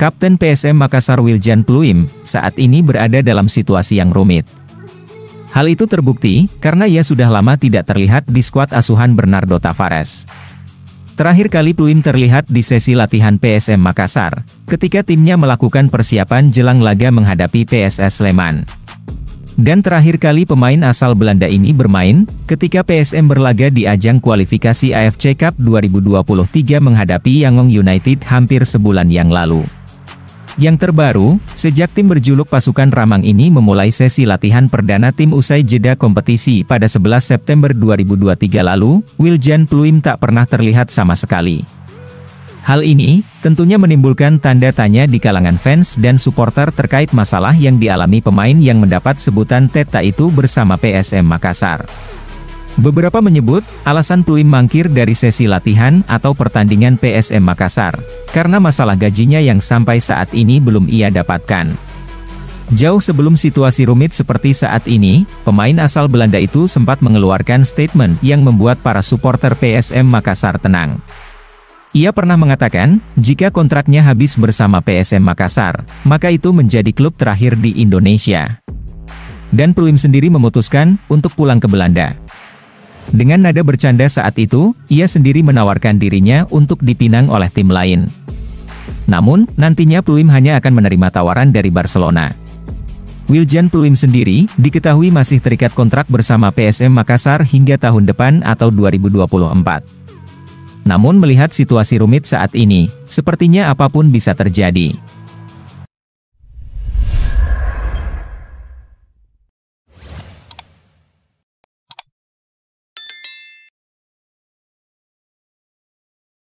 Kapten PSM Makassar Wiljan Pluim saat ini berada dalam situasi yang rumit. Hal itu terbukti karena ia sudah lama tidak terlihat di skuad asuhan Bernardo Tavares. Terakhir kali Pluim terlihat di sesi latihan PSM Makassar, ketika timnya melakukan persiapan jelang laga menghadapi PSS Sleman. Dan terakhir kali pemain asal Belanda ini bermain, ketika PSM berlaga di ajang kualifikasi AFC Cup 2023 menghadapi Yangon United hampir sebulan yang lalu. Yang terbaru, sejak tim berjuluk Pasukan Ramang ini memulai sesi latihan perdana tim usai jeda kompetisi pada 11 September 2023 lalu, Wiljan Pluim tak pernah terlihat sama sekali. Hal ini, tentunya menimbulkan tanda tanya di kalangan fans dan supporter terkait masalah yang dialami pemain yang mendapat sebutan Teta itu bersama PSM Makassar. Beberapa menyebut, alasan Pluim mangkir dari sesi latihan atau pertandingan PSM Makassar, karena masalah gajinya yang sampai saat ini belum ia dapatkan. Jauh sebelum situasi rumit seperti saat ini, pemain asal Belanda itu sempat mengeluarkan statement yang membuat para supporter PSM Makassar tenang. Ia pernah mengatakan, jika kontraknya habis bersama PSM Makassar, maka itu menjadi klub terakhir di Indonesia. Dan Pluim sendiri memutuskan untuk pulang ke Belanda. Dengan nada bercanda saat itu, ia sendiri menawarkan dirinya untuk dipinang oleh tim lain. Namun, nantinya Pluim hanya akan menerima tawaran dari Barcelona. Wiljan Pluim sendiri, diketahui masih terikat kontrak bersama PSM Makassar hingga tahun depan atau 2024. Namun melihat situasi rumit saat ini, sepertinya apapun bisa terjadi.